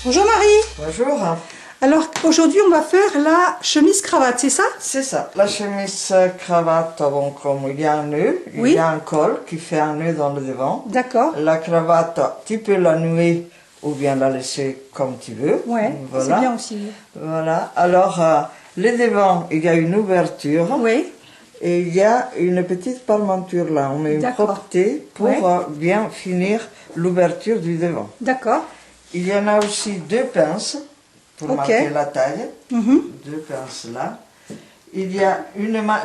Bonjour Marie. Bonjour. Alors aujourd'hui on va faire la chemise cravate, c'est ça? C'est ça, la chemise cravate, bon, comme il y a un nœud, Oui. il y a un col qui fait un nœud dans le devant. D'accord. La cravate, tu peux la nouer ou bien la laisser comme tu veux. Ouais, voilà. c'est bien aussi. Voilà, alors le devant, il y a une ouverture. Oui. Et il y a une petite parmenture là, on met une propreté pour bien finir l'ouverture du devant. D'accord. Il y en a aussi deux pinces pour marquer la taille. Deux pinces là. Il y a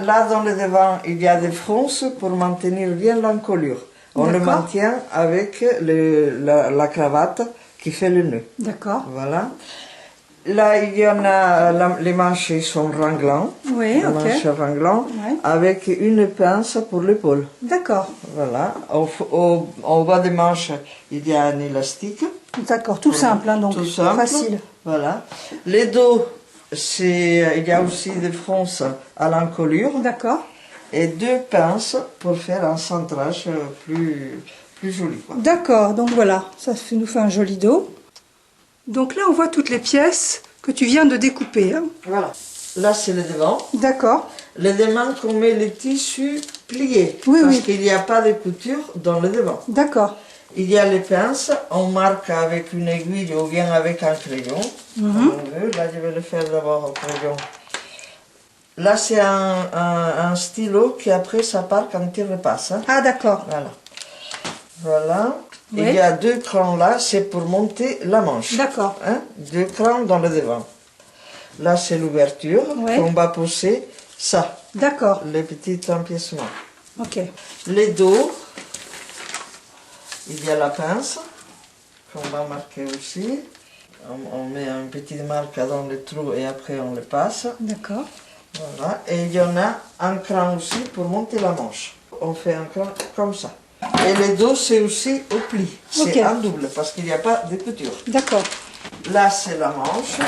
là dans le devant, il y a des fronces pour maintenir bien l'encolure. On le maintient avec la cravate qui fait le nœud. D'accord. Voilà. Là, il y en a, les manches sont ranglants. Oui, les manches ranglants, avec une pince pour l'épaule. D'accord. Voilà. Au bas des manches, il y a un élastique. D'accord, tout simple, hein, donc tout simple. Facile. Voilà. Les dos, il y a aussi des fronces à l'encolure. D'accord. Et deux pinces pour faire un centrage plus joli. D'accord, donc voilà, ça nous fait un joli dos. Donc là, on voit toutes les pièces que tu viens de découper. Hein. Voilà. Là, c'est le devant. D'accord. Le devant qu'on met les tissus pliés. Oui, parce qu'il n'y a pas de couture dans le devant. D'accord. Il y a les pinces. On marque avec une aiguille ou bien avec un crayon. Comme on veut. Là, je vais le faire d'abord au crayon. Là, c'est un stylo qui après, ça part quand il repasse. Hein. Ah, d'accord. Voilà. Voilà. Oui. Il y a deux crans là, c'est pour monter la manche. D'accord. Hein? Deux crans dans le devant. Là, c'est l'ouverture qu'on va pousser ça. D'accord. Les petits empiècements. Ok. Les dos, il y a la pince qu'on va marquer aussi. On met une petite marque dans le trou et après on le passe. D'accord. Voilà. Et il y en a un cran aussi pour monter la manche. On fait un cran comme ça. Et le dos, c'est aussi au pli. C'est en double, parce qu'il n'y a pas de couture. D'accord. Là, c'est la manche.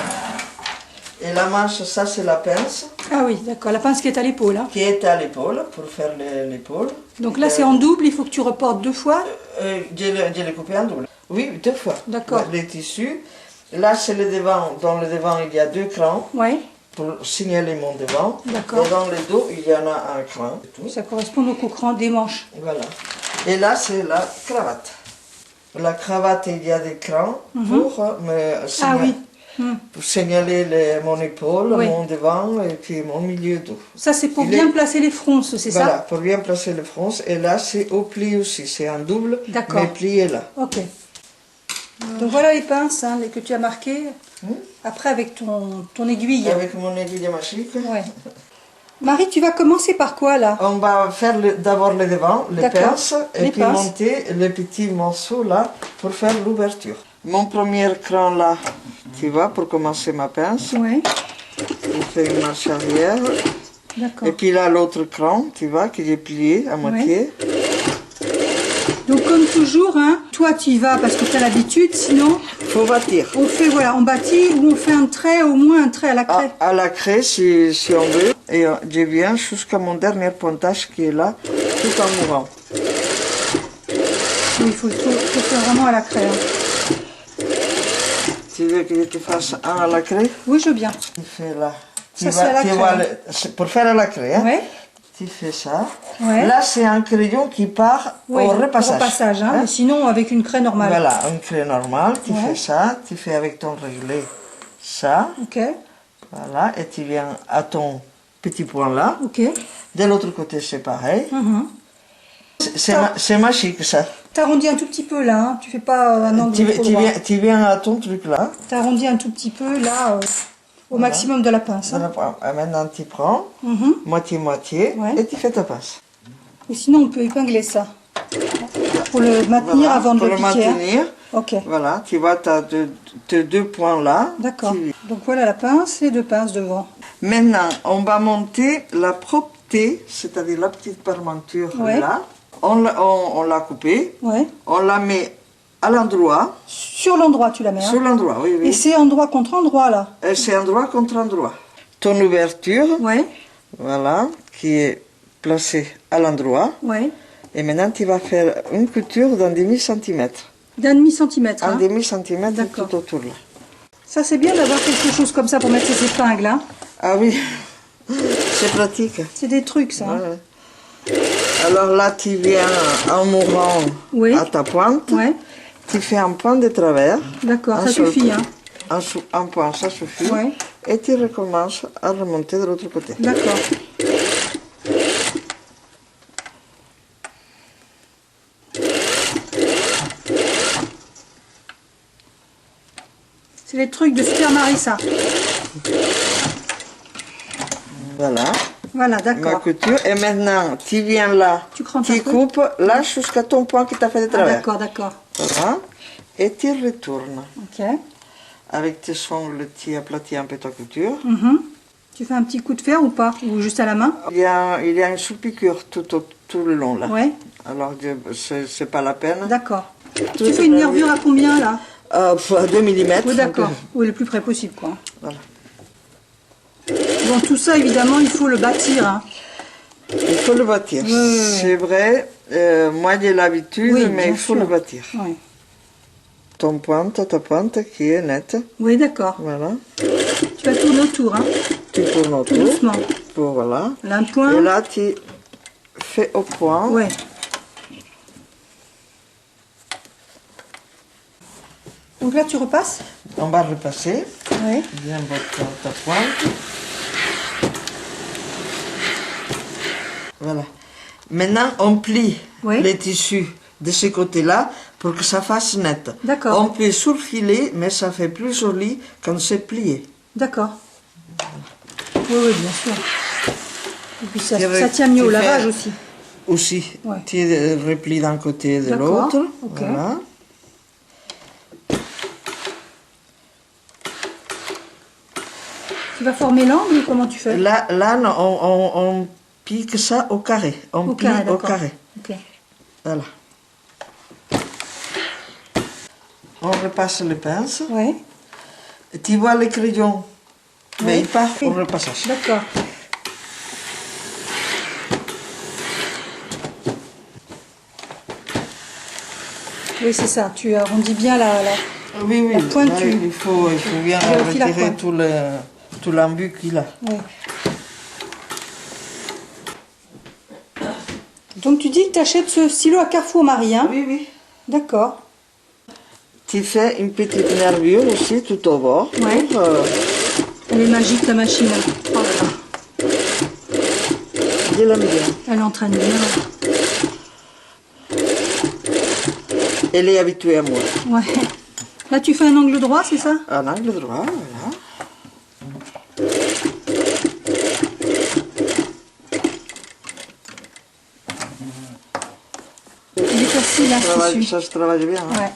Et la manche, ça, c'est la pince. Ah oui, d'accord. La pince qui est à l'épaule. Hein. Qui est à l'épaule, pour faire l'épaule. Donc là, c'est en double, il faut que tu reportes deux fois. Je l'ai coupé en double. Oui, deux fois. D'accord. Les tissus. Là, c'est le devant. Dans le devant, il y a deux crans. Oui. Pour signaler mon devant. D'accord. Et dans le dos, il y en a un cran. Ça correspond au cran des manches. Voilà. Et là, c'est la cravate. La cravate, il y a des crans pour me signaler, pour signaler mon épaule, mon devant et puis mon milieu dos. Ça, c'est pour bien placer les fronces, c'est ça? Voilà, pour bien placer les fronces. Et là, c'est au pli aussi. C'est un double, mais plié là. Ok. Donc voilà les pinces hein, que tu as marquées. Après, avec ton aiguille. Avec mon aiguille magique. Ouais. Marie, tu vas commencer par quoi là? On va faire d'abord le devant, les pinces, et puis monter les petits morceaux là pour faire l'ouverture. Mon premier cran là, tu vois, pour commencer ma pince. Oui. Je fais une marche arrière. D'accord. Et puis là, l'autre cran, tu vois, que j'ai plié à moitié. Donc comme toujours, hein, toi tu y vas parce que tu as l'habitude, sinon... Faut bâtir. On fait, voilà, on bâtit ou on fait un trait, au moins un trait à la craie. À la craie, si on veut. Et je viens jusqu'à mon dernier pointage qui est là, tout en mourant. Oui, il faut faire vraiment à la craie. Hein. Tu veux que je te fasse un à la craie? Oui, je veux bien. Tu fais là. Ça, c'est à la craie. Pour faire à la craie, hein? Oui. Tu fais ça. Ouais. Là, c'est un crayon qui part au repassage. Au repassage, hein? Mais sinon, avec une craie normale. Voilà, une craie normale. Tu fais ça. Tu fais avec ton réglé ça. Ok. Voilà. Et tu viens à ton petit point là. Ok. De l'autre côté, c'est pareil. C'est magique, ça. T'arrondis un tout petit peu là. Hein? Tu fais pas un angle trop droit. Tu viens à ton truc là. T'arrondis un tout petit peu là. Au maximum de la pince. Hein. Maintenant, tu prends moitié-moitié et tu fais ta pince. Et sinon, on peut épingler ça. Pour le maintenir avant de le piquer. Pour le maintenir. Ok. Voilà, tu vois, tu as tes deux points là. D'accord. Donc voilà la pince et deux pinces devant. Maintenant, on va monter la propreté, c'est-à-dire la petite parmenture là. On l'a coupée. On la met à l'endroit. Sur l'endroit, tu la mets. Sur l'endroit, oui. Et c'est endroit contre endroit, là. C'est endroit contre endroit. Ton ouverture, voilà, qui est placée à l'endroit. Et maintenant, tu vas faire une couture d'un demi-centimètre. D'un demi-centimètre. Un demi-centimètre tout autour là. Ça, c'est bien d'avoir quelque chose comme ça pour mettre ses épingles. Hein. Ah oui, c'est pratique. C'est des trucs, ça. Ouais. Alors là, tu viens en mourant à ta pointe. Ouais. Tu fais un point de travers. D'accord, ça suffit. Hein. Un point, ça suffit. Ouais. Et tu recommences à remonter de l'autre côté. D'accord. C'est les trucs de Super Marie, ça. Voilà. Voilà, Ma d'accord. couture. Et maintenant, tu viens là. Tu crampes tu coupes là jusqu'à ton point qui t'a fait de travers. D'accord, d'accord. Voilà. Et tu retournes. Ok. Avec tes ongles, tu aplatis un peu ta couture. Tu fais un petit coup de fer ou pas? Ou juste à la main? Il y a une sous-piqûre tout le long là. Ouais. Alors, c'est pas la peine. D'accord. Tu fais une nervure à combien là? À 2 mm. Oui, d'accord. Oui, le plus près possible, quoi. Voilà. Bon, tout ça, évidemment, il faut le bâtir. Hein. Il faut le bâtir. Oui. C'est vrai, moi j'ai l'habitude, Oui, mais il faut le bâtir. Oui. Ta pointe qui est nette. Oui, d'accord. Voilà. Tu vas tourner autour, hein. Tu tournes autour. Tout doucement. Voilà. Là, un point. Et là, tu fais au point. Ouais. Donc là, tu repasses? On va repasser. Oui. Bien ta pointe. Voilà. Maintenant, on plie les tissus de ce côté-là pour que ça fasse net. D'accord. On peut surfiler, mais ça fait plus joli quand c'est plié. D'accord. Oui, oui, bien sûr. Et puis ça tient mieux au lavage aussi. Aussi. Ouais. Tu replies d'un côté et de l'autre. Voilà. Tu vas former l'angle ou comment tu fais? Là on pique ça au carré. On plie au carré. Okay. Voilà. On repasse les pinces. Oui. Tu vois le crayon, mais il part au repassage. D'accord. Oui, c'est ça. Tu arrondis bien la pointure. Il faut bien retirer tout l'embut qu'il a. Oui. Donc tu dis que tu achètes ce stylo à Carrefour Marie, hein? Oui, oui. D'accord. Tu fais une petite nervure aussi tout au bord. Ouais. Elle est magique ta machine. Oh là là. Je l'aime bien. Elle entraîne bien. Elle est habituée à moi. Ouais. Là tu fais un angle droit, c'est ça? Un angle droit, voilà. Il est facile, hein, Ça se travaille bien. Hein. Ouais.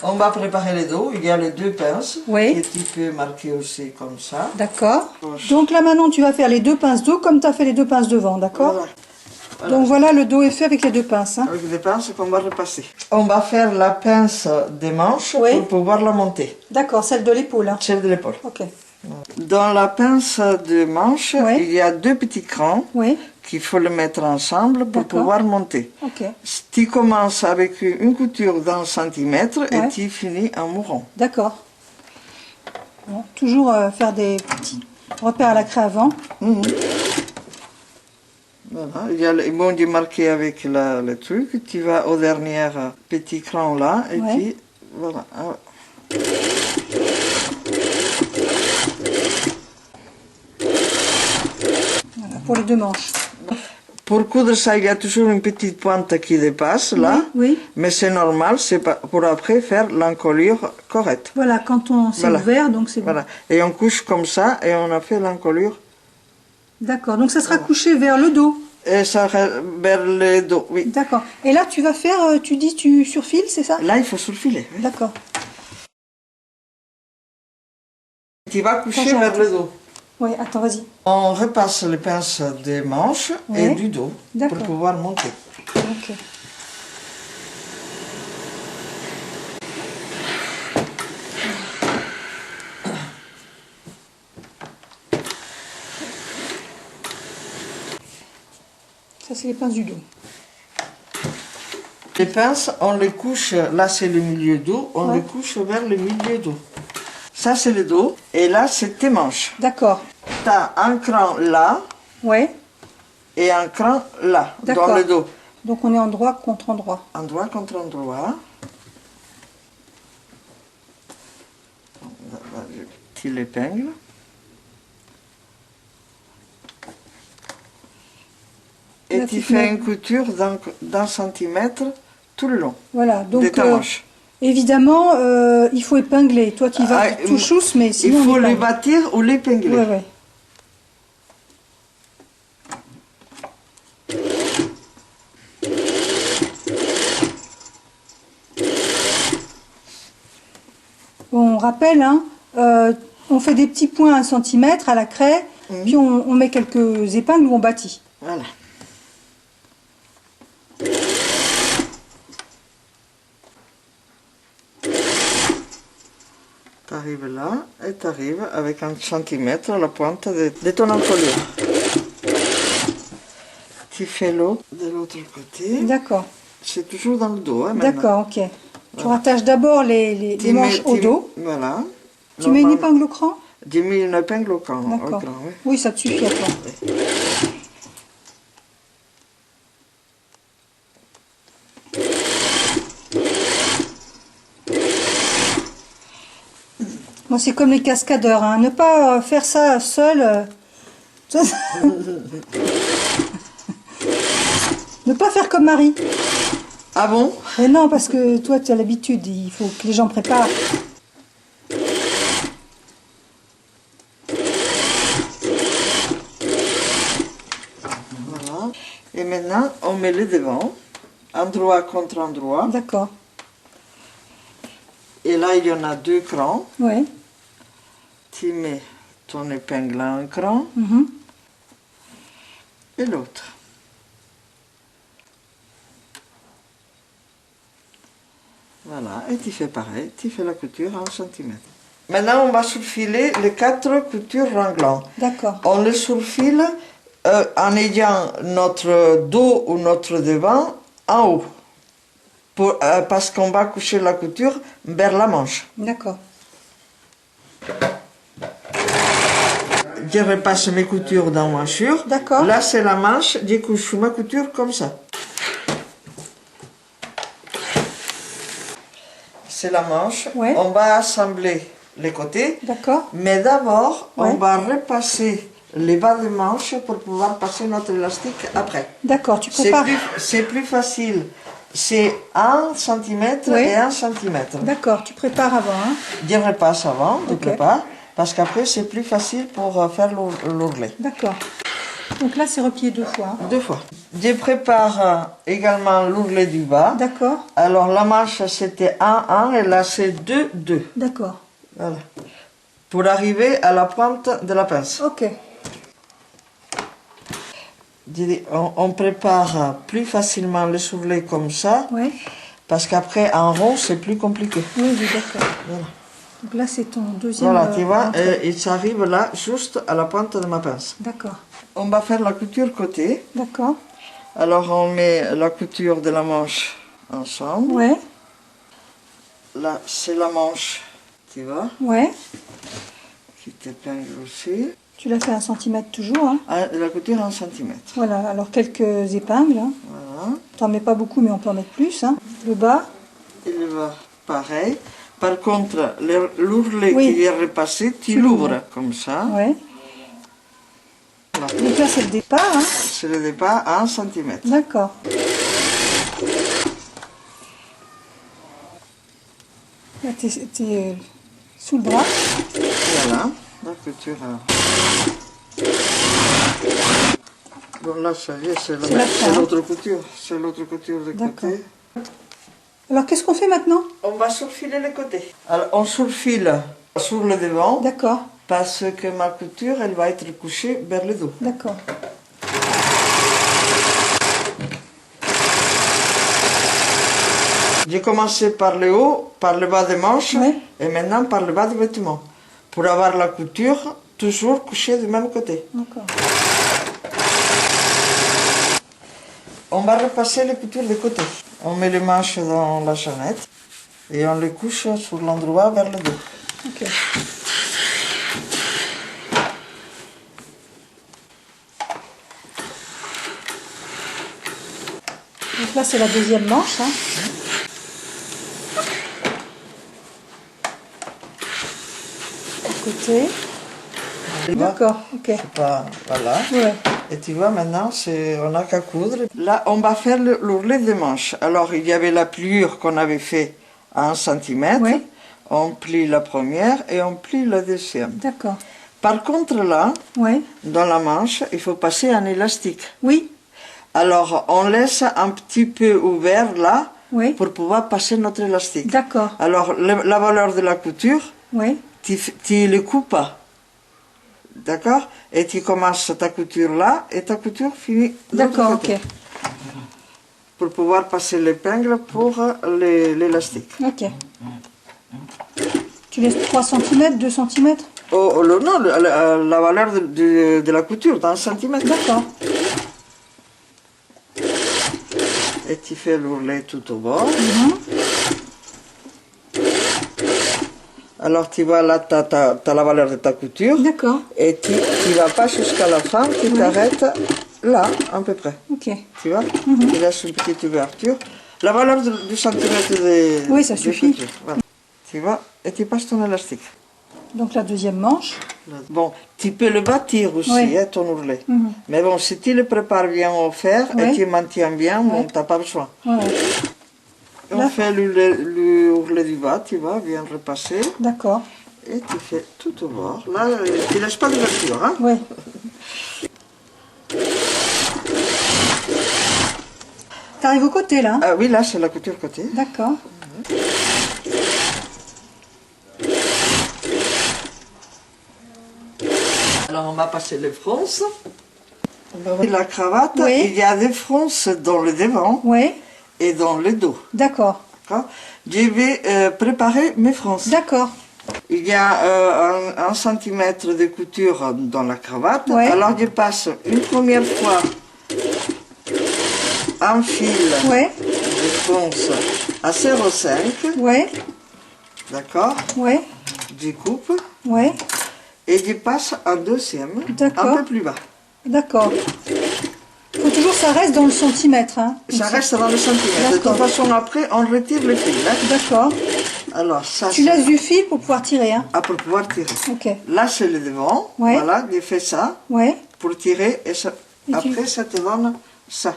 On va préparer les dos. Il y a les deux pinces. Oui. Que tu peux marquer aussi comme ça. D'accord. Donc là maintenant tu vas faire les deux pinces dos comme tu as fait les deux pinces devant, d'accord? Voilà. Voilà. Donc voilà, le dos est fait avec les deux pinces. Hein. Avec les pinces qu'on va repasser. On va faire la pince des manches pour pouvoir la monter. D'accord, celle de l'épaule. Hein. Celle de l'épaule. Ok. Dans la pince de manche, il y a deux petits crans qu'il faut le mettre ensemble pour pouvoir monter. Okay. Tu commences avec une couture d'1 centimètre et tu finis en mourant. D'accord. Bon, toujours faire des petits repères à la craie avant. Voilà. Il y a le bon de marquer avec le truc. Tu vas au dernier petit cran là et puis voilà. Voilà, pour les deux manches. Pour coudre ça, il y a toujours une petite pointe qui dépasse là, mais c'est normal, c'est pour après faire l'encolure correcte. Voilà, quand c'est ouvert, donc c'est bon. Voilà, et on couche comme ça et on a fait l'encolure. D'accord, donc ça sera couché vers le dos. Et ça vers le dos, oui. D'accord. Et là, tu vas faire, tu dis, tu surfiles, c'est ça? Là, il faut surfiler. Oui. D'accord. Tu vas coucher vers le dos. Oui, attends, vas-y. On repasse les pinces des manches et du dos pour pouvoir monter. Ok. Ça, c'est les pinces du dos. Les pinces, on les couche, là c'est le milieu dos, on les couche vers le milieu dos. Ça c'est le dos, et là c'est tes manches. D'accord. Tu as un cran là, et un cran là, dans le dos. Donc on est endroit contre endroit. Endroit contre endroit. Je tire l'épingle. Et tu fais une couture d'un centimètre tout le long. Voilà, donc évidemment, il faut épingler. Toi, tu vas tout chousse, mais sinon il faut le bâtir ou l'épingler. Ouais. Bon, on rappelle, hein, on fait des petits points à 1 centimètre à la craie, puis on met quelques épingles où on bâtit. Voilà. Tu arrives là et tu arrives avec 1 centimètre à la pointe de ton encolure. Tu fais l'autre de l'autre côté. D'accord. C'est toujours dans le dos. Hein, d'accord, ok. Voilà. Tu rattaches d'abord les manches au dos. Voilà. Tu mets une épingle au cran? J'ai mis une épingle au cran. D'accord. Oui, ça te suffit à toi. Moi, c'est comme les cascadeurs, hein. Ne pas faire ça seul. Ne pas faire comme Marie. Ah bon? Mais non, parce que toi, tu as l'habitude. Il faut que les gens préparent. Voilà. Et maintenant, on met les devants, endroit contre endroit. D'accord. Et là, il y en a 2 crans. Oui. Tu mets ton épingle à un cran et l'autre. Voilà, et tu fais pareil, tu fais la couture à 1 centimètre. Maintenant, on va surfiler les 4 coutures ranglantes. D'accord. On les surfile en ayant notre dos ou notre devant en haut. Parce qu'on va coucher la couture vers la manche. D'accord. Je repasse mes coutures dans ma manchure. D'accord. Là, c'est la manche, je couche ma couture comme ça. C'est la manche. Ouais. On va assembler les côtés. D'accord. Mais d'abord, on va repasser les bas de manche pour pouvoir passer notre élastique après. D'accord, tu prépares. C'est plus facile. C'est 1 centimètre et 1 centimètre. D'accord, tu prépares avant. Hein. Je repasse avant, je prépare, parce qu'après c'est plus facile pour faire l'ourlet. D'accord. Donc là, c'est replié 2 fois. 2 fois. Je prépare également l'ourlet du bas. D'accord. Alors la manche c'était 1-1 et là c'est 2-2. D'accord. Voilà. Pour arriver à la pointe de la pince. Ok. On prépare plus facilement le ourlets comme ça. Oui. Parce qu'après en rond c'est plus compliqué. Oui, d'accord. Voilà. Donc là, c'est ton deuxième. Voilà, tu vois, il s'arrive là, juste à la pointe de ma pince. D'accord. On va faire la couture côté. D'accord. Alors on met la couture de la manche ensemble. Ouais. Là, c'est la manche, tu vois. Ouais. Qui t'épingle aussi. Tu l'as fait 1 centimètre toujours. Hein. La couture 1 centimètre. Voilà, alors quelques épingles. Hein. Voilà. T'en mets pas beaucoup, mais on peut en mettre plus. Hein. Le bas. Et le bas, pareil. Par contre, l'ourlet qui est repassé, tu l'ouvres comme ça. Ouais. Voilà. Donc là, c'est le départ. Hein. C'est le départ à 1 centimètre. D'accord. Là, tu es sous le bras. Voilà, la couture. Bon, là, ça y est, c'est l'autre couture. C'est l'autre couture de côté. Alors, qu'est-ce qu'on fait maintenant? On va surfiler les côtés. Alors, on surfile sur le devant. D'accord. Parce que ma couture, elle va être couchée vers le dos. D'accord. J'ai commencé par le haut, par le bas des manches, et maintenant par le bas du vêtement. Pour avoir la couture toujours couchée du même côté. D'accord. On va repasser les coutures de côté. On met les manches dans la chaînette et on les couche sur l'endroit vers le dos. Ok. Donc là, c'est la deuxième manche. Hein. À côté. D'accord, ok. Pas, voilà. Ouais. Et tu vois, maintenant, on n'a qu'à coudre. Là, on va faire l'ourlet des manches. Alors, il y avait la pliure qu'on avait fait à 1 cm. Ouais. On plie la première et on plie la deuxième. D'accord. Par contre, là, Ouais. dans la manche, il faut passer un élastique. Oui. Alors, on laisse un petit peu ouvert là, Oui. pour pouvoir passer notre élastique. D'accord. Alors, la valeur de la couture, Oui. tu le coupes pas. D'accord? Et tu commences ta couture là, et ta couture finit de l'autre D'accord, côté. ok. Pour pouvoir passer l'épingle pour l'élastique. Ok. Tu laisses 3 cm, 2 cm? Oh, non, la valeur de la couture, dans 1 centimètre. D'accord. Et tu fais l'ourlet tout au bord. Alors tu vois là, tu as la valeur de ta couture. D'accord. Et tu ne vas pas jusqu'à la fin, tu t'arrêtes là, à peu près. Ok. Tu vois? Tu laisses une petite ouverture. La valeur du centimètre de Oui, ça suffit. couture. Voilà. Tu vois? Et tu passes ton élastique. Donc la deuxième manche. Bon, tu peux le bâtir aussi, Oui. hein, ton ourlet. Mais bon, si tu le prépares bien au fer et tu maintiens bien, bon, tu n'as pas besoin. Ouais. On fait l'ourlet du bas, tu vois, bien repasser. D'accord. Et tu fais tout au bord. Là, tu ne laisses pas d'ouverture, hein? Oui. Tu arrives au côté là? Ah oui, là, c'est la couture côté. D'accord. Alors, on va passer les fronces. La cravate, Oui. il y a des fronces dans le devant Oui. et dans le dos. D'accord. Je vais préparer mes fronces. D'accord. Il y a 1 centimètre de couture dans la cravate. Ouais. Alors, je passe une première fois un fil Ouais. de fronce à 0,5. Ouais. D'accord? Ouais. Je coupe Ouais. et je passe un deuxième, D'accord. un peu plus bas. D'accord. Faut toujours que ça reste dans le centimètre. Hein, Ça reste dans le centimètre. De toute D'accord. façon, après, on retire le fil. Hein. D'accord. Alors, ça, Tu laisses du fil pour pouvoir tirer. Hein. Ah, pour pouvoir tirer. Ok. Là, c'est le devant. Ouais. Voilà, je fais ça Ouais. pour tirer. Et ça, Et après, ça te donne ça.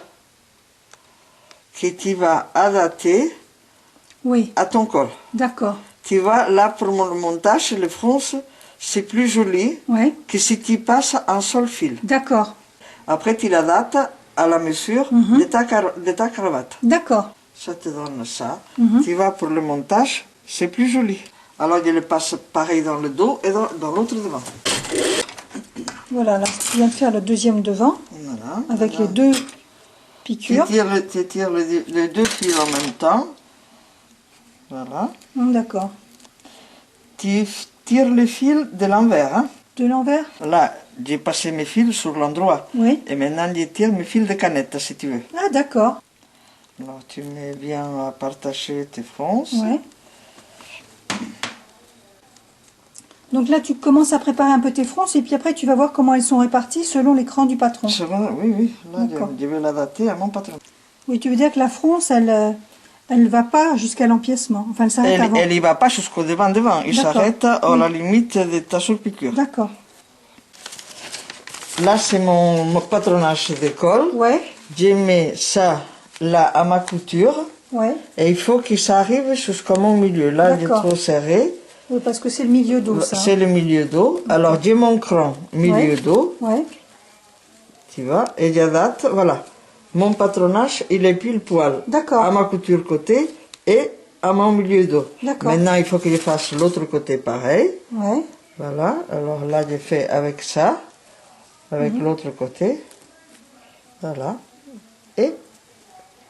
Que tu vas adapter Oui. à ton col. D'accord. Tu vois, là, pour mon montage, les fronces, c'est plus joli Ouais. que si tu passes un seul fil. D'accord. Après, tu l'adaptes à la mesure de ta cravate. D'accord. Ça te donne ça. Tu vas pour le montage, c'est plus joli. Alors, je le passe pareil dans le dos et dans l'autre devant. Voilà, là, tu viens de faire le deuxième devant Voilà. avec les deux Tu piqûres. tires les deux fils en même temps. Voilà. D'accord. Tu tires les fils de l'envers. Hein. De l'envers? Là, j'ai passé mes fils sur l'endroit. Oui. Et maintenant, je tire mes fils de canette, si tu veux. Ah, d'accord. Alors, tu mets bien à partager tes fronces. Ouais. Donc là, tu commences à préparer un peu tes fronces et puis après, tu vas voir comment elles sont réparties selon l'écran du patron. Oui, oui. Là, D'accord. je vais l'adapter à mon patron. Oui, tu veux dire que la fronce, elle ne va pas jusqu'à l'empiècement. Enfin, elle s'arrête avant. Elle n'y va pas jusqu'au devant. Il D'accord. s'arrête à la limite de ta surpiqûre. D'accord. Là, c'est mon patronage d'école. Ouais. Je mets ça là à ma couture. Ouais. Et il faut que ça arrive jusqu'à mon milieu. Là, il est D'accord. trop serré. Oui, parce que c'est le milieu d'eau, ça. C'est le milieu d'eau. Alors, j'ai mon cran milieu Ouais. d'eau. Ouais. Tu vois, et j'adapte, voilà. Mon patronage, il est pile poil. D'accord. À ma couture côté et à mon milieu d'eau. D'accord. Maintenant, il faut que je fasse l'autre côté pareil. Ouais. Voilà. Alors là, je fais avec ça. Avec l'autre côté. Voilà. Et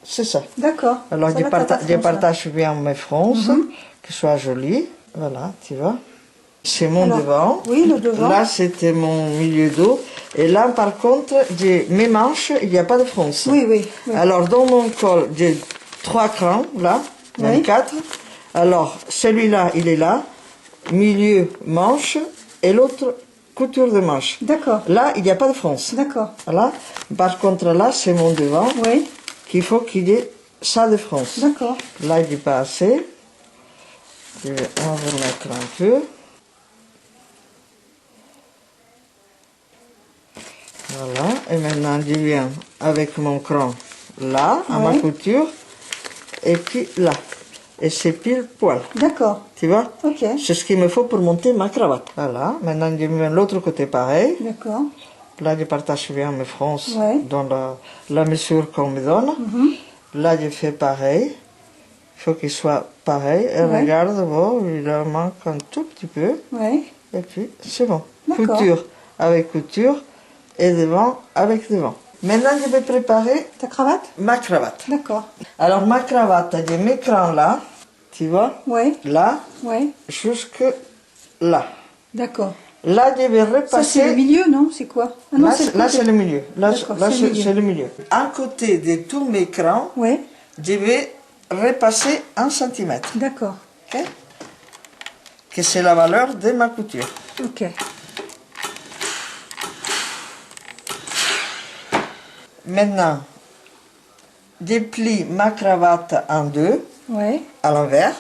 c'est ça. D'accord. Alors, Ça je, va, t'as ta je fronce, là. partage bien mes fronces, que ce soit joli. Voilà, tu vois. C'est mon devant. Oui, le devant. Là, c'était mon milieu dos. Et là, par contre, j'ai mes manches, il n'y a pas de fronce. Oui, oui, oui. Alors, dans mon col, j'ai 3 crans, là, même 4. Alors, celui-là, il est là. Milieu, manche, et l'autre, couture de manche. D'accord. Là, il n'y a pas de fronce. D'accord. Voilà. Par contre, là, c'est mon devant. Oui. Qu'il faut qu'il y ait ça de fronce. D'accord. Là, il n'est pas assez. Je vais en remettre un peu. Voilà. Et maintenant, je viens avec mon cran là, à ma couture. Et puis là. Et c'est pile poil. D'accord. Tu vois? Ok. C'est ce qu'il me faut pour monter ma cravate. Voilà. Maintenant, je viens de l'autre côté pareil. D'accord. Là, je partage bien mes fronces Ouais. dans la mesure qu'on me donne. Là, je fais pareil. Il faut qu'il soit pareil. Et regarde, bon, il en manque un tout petit peu. Oui. Et puis, c'est bon. D'accord. Couture avec couture et devant avec devant. Maintenant, je vais préparer Ta cravate? ma cravate. D'accord. Alors, ma cravate, j'ai mes crans là, tu vois? Oui. Là, Oui. jusque là. D'accord. Là, je vais repasser... Ça, c'est le milieu, non? C'est quoi? Ah, non, Là, c'est le milieu. Là, D'accord, c'est le milieu. À côté de tous mes crans, Oui. je vais repasser 1 cm. D'accord. Ok? Que c'est la valeur de ma couture. Ok. Maintenant, je plie ma cravate en 2, Oui. à l'envers,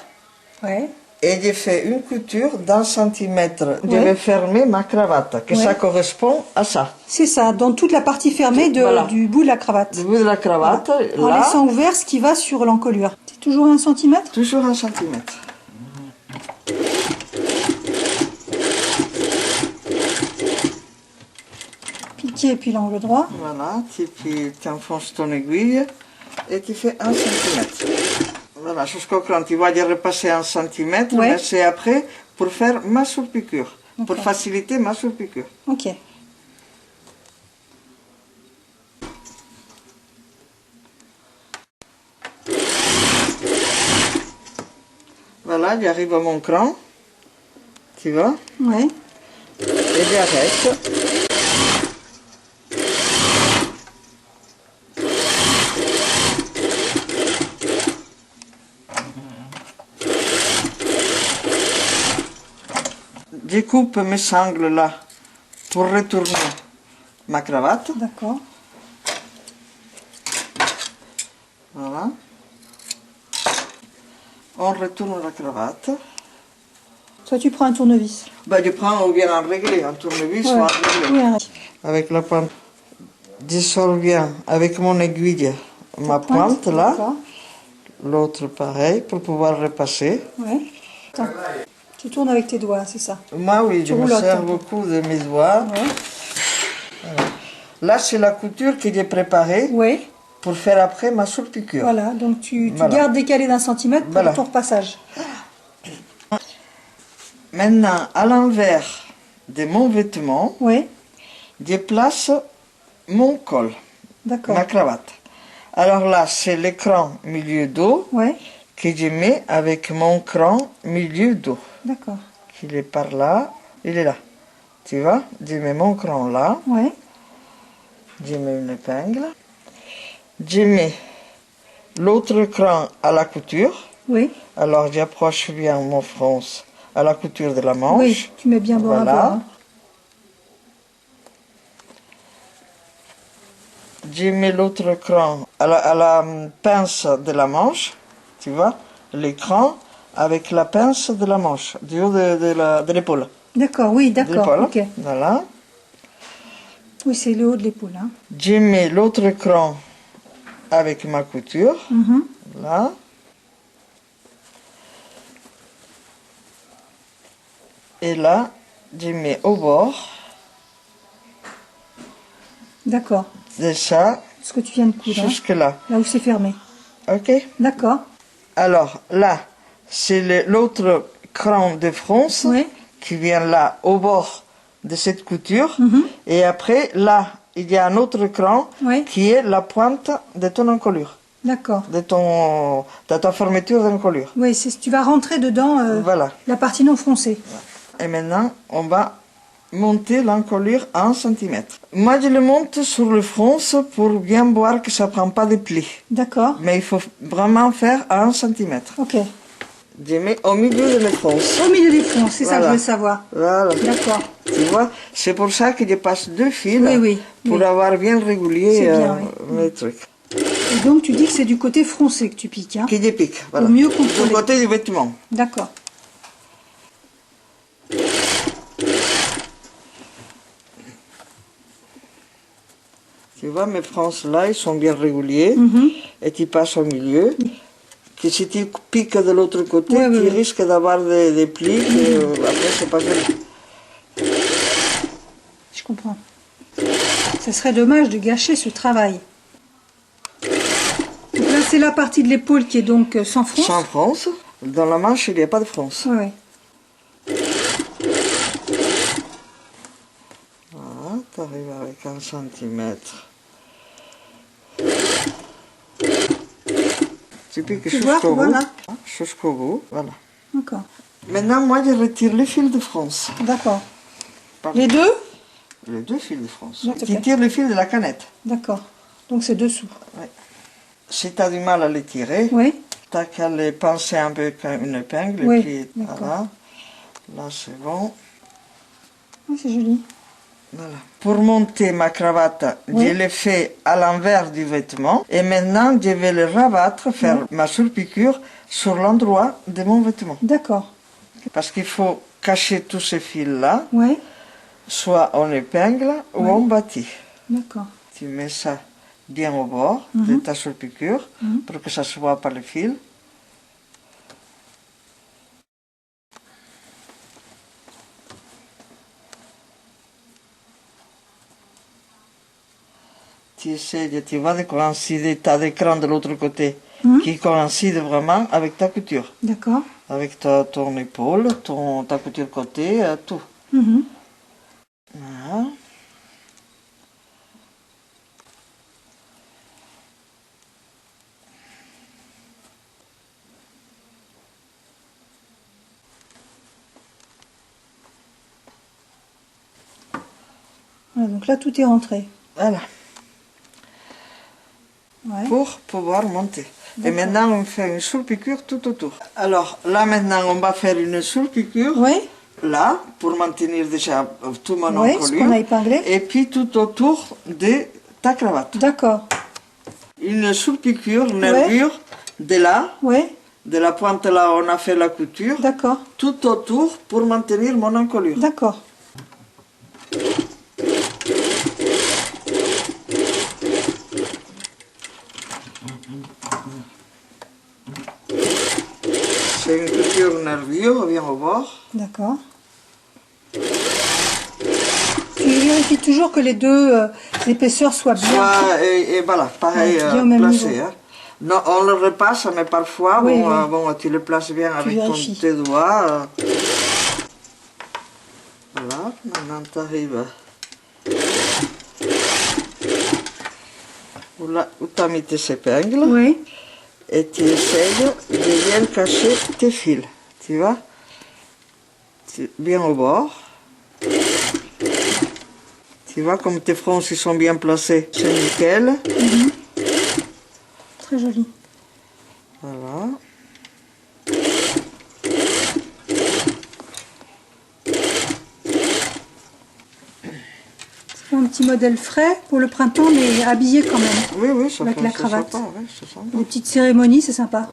Oui. et je fais une couture d'1 centimètre. Je vais fermer ma cravate, que ça correspond à ça. C'est ça, dans toute la partie fermée du bout de la cravate. Le bout de la cravate, En là, laissant ouvert ce qui va sur l'encolure. C'est toujours 1 centimètre? toujours 1 centimètre. Piqué et puis l'angle droit. Voilà, tu enfonces ton aiguille et tu fais 1 centimètre. Voilà, jusqu'au cran, tu vas y repasser 1 centimètre, mais c'est après pour faire ma surpiqûre, pour faciliter ma surpiqûre. Ok. Voilà, j'arrive à mon cran, tu vois, Oui. et j'arrête. Je coupe mes sangles là pour retourner ma cravate. D'accord. Voilà. On retourne la cravate. Soit tu prends un tournevis. Ben, je prends ou bien un réglé, un tournevis ou un réglé. Oui, un... Avec la pointe, je sors bien avec mon aiguille ma pointe là. L'autre pareil pour pouvoir repasser. Oui. Attends. Tu tournes avec tes doigts, c'est ça? Moi, oui, je me sers beaucoup de mes doigts. Ouais. Voilà. Là, c'est la couture que j'ai préparée pour faire après ma surpiqûre. Voilà, donc tu gardes décalé d'1 centimètre pour ton repassage. Maintenant, à l'envers de mon vêtement, je place mon col, ma cravate. Alors là, c'est l'écran milieu dos que je mets avec mon cran milieu dos. D'accord. Il est par là, il est là. Tu vois, je mets mon cran là. Je mets une épingle. Je mets l'autre cran à la couture. Alors j'approche bien mon fronce à la couture de la manche. Oui, tu mets bien bord à bord. Hein. Je mets l'autre cran à la pince de la manche, tu vois, l'écran avec la pince de la manche, du haut de l'épaule. D'accord, oui, d'accord, ok. Voilà. Oui, c'est le haut de l'épaule. Hein. Je mets l'autre cran avec ma couture, là. Et là, je mets au bord. D'accord. De ça. Ce que tu viens de coudre. Jusque là. Là où c'est fermé. Ok. D'accord. Alors là, c'est l'autre cran de fronce qui vient là au bord de cette couture. Et après, là, il y a un autre cran qui est la pointe de ton encolure. D'accord. De ta fermeture d'encolure. Oui, tu vas rentrer dedans la partie non froncée. Et maintenant, on va monter l'encolure à 1 cm. Moi, je le monte sur le fronce pour bien voir que ça ne prend pas de plis. D'accord. Mais il faut vraiment faire à 1 cm. Ok. Je mets au milieu de le fronce. Au milieu des fronces, c'est ça que je veux savoir. Voilà. D'accord. Tu vois, c'est pour ça que je passe 2 fils pour oui. avoir bien régulier bien, les trucs. Et donc, tu dis que c'est du côté froncé que tu piques, hein? Que je pique, voilà. Pour mieux contrôler. Du côté du vêtement. D'accord. Tu vois, mes fronces là, ils sont bien réguliers. Et tu passes au milieu. Que si tu piques de l'autre côté, tu risques d'avoir des plis. Après, c'est pas grave. Je comprends. Ce serait dommage de gâcher ce travail. Donc là, c'est la partie de l'épaule qui est donc sans fronce. Sans fronce. Dans la manche, il n'y a pas de fronce. Oui. Voilà, tu arrives avec 1 cm. Tu piques jusqu'au bout. Voilà. Jusqu'au bout, voilà. D'accord. Maintenant, moi, je retire les fils de fronce. D'accord. Les deux? Les 2 fils de fronce. Non, Tu tires le fil de la canette. D'accord. Donc c'est dessous. Oui. Si tu as du mal à les tirer, Oui. tu n'as qu'à les pincer un peu avec une épingle. Oui, Et puis, voilà. Là, c'est bon. Oui, c'est joli. Voilà. Pour monter ma cravate, je l'ai fait à l'envers du vêtement. Et maintenant, je vais le rabattre, faire ma surpiqûre sur l'endroit de mon vêtement. D'accord. Parce qu'il faut cacher tous ces fils-là, Oui. soit en épingle ou en bâti. D'accord. Tu mets ça bien au bord de ta surpiqûre pour que ça se voit par le fil. Tu essaies, tu vois, de coïncider ta écran de l'autre côté, qui coïncide vraiment avec ta couture. D'accord. Avec ton épaule, ta couture côté, tout. Voilà. Voilà, donc là, tout est rentré. Voilà. Ouais. Pour pouvoir monter. Et maintenant, on fait une surpiqûre tout autour. Alors, là, maintenant, on va faire une surpiqûre. Oui. Là, pour maintenir déjà tout mon encolure. Ce qu'on a épinglé. Et puis tout autour de ta cravate. D'accord. Une surpiqûre, nervure, de là, de la pointe là où on a fait la couture. D'accord. Tout autour pour maintenir mon encolure. D'accord. C'est une couture nervure, bien au bord. D'accord. Tu vérifies toujours que les deux épaisseurs soient bien. Et voilà, pareil, placé. Hein. Non, on le repasse, mais parfois, bon, tu le places bien avec tes doigts. Voilà, maintenant tu arrives où tu as mis tes épingles. Oui. Et tu essayes de bien cacher tes fils, tu vois, bien au bord. Tu vois comme tes fronces ils sont bien placés, c'est nickel. Très joli. Voilà. C'est un petit modèle frais pour le printemps, mais habillé quand même. Oui, oui, ça avec la cravate. Sympa, ouais, c'est sympa. Des petites cérémonies, c'est sympa.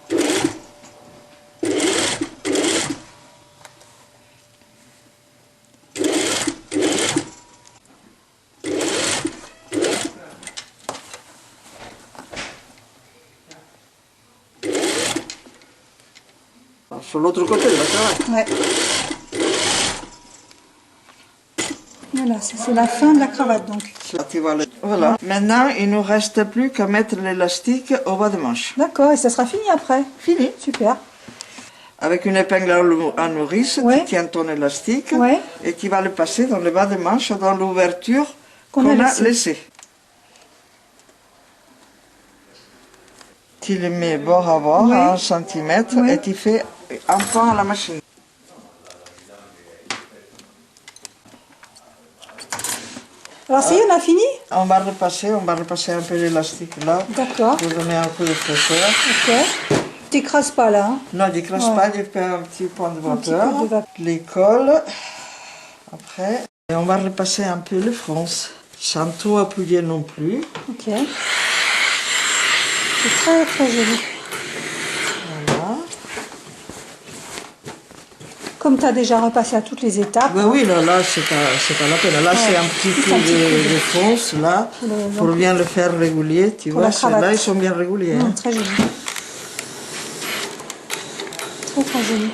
Sur l'autre côté de la cravate. Ouais. Voilà, c'est la fin de la cravate donc. Voilà. Maintenant, il ne nous reste plus qu'à mettre l'élastique au bas de manche. D'accord, et ça sera fini après. Fini. Super. Avec une épingle à nourrice, tu tiens ton élastique et tu vas le passer dans le bas de manche, dans l'ouverture qu'on a laissée. Tu le mets bord à bord à 1 cm et tu fais un pan à la machine. Alors ça y est, on a fini? On va repasser un peu l'élastique là. D'accord. Pour donner un peu de fraîcheur. Ok. T'écrases pas là, hein? Non, j'écrase pas, je fais un petit point de Un petit vapeur. peu de vapeur. Je les colle. Après, et on va repasser un peu le fronce, sans trop appuyer non plus. Ok. C'est très très joli. Voilà. Comme tu as déjà repassé à toutes les étapes. Ben oui, là c'est pas la peine. Là, c'est un petit peu de fronce, là, pour bien le faire régulier. Tu vois, là, ils sont bien réguliers. Hein. Très joli. Très très joli.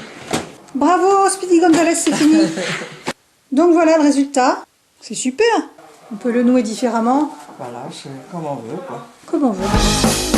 Bravo, Speedy Gonzales, c'est fini. Donc voilà le résultat. C'est super. On peut le nouer différemment. Voilà, c'est comme on veut, quoi. Comme on veut.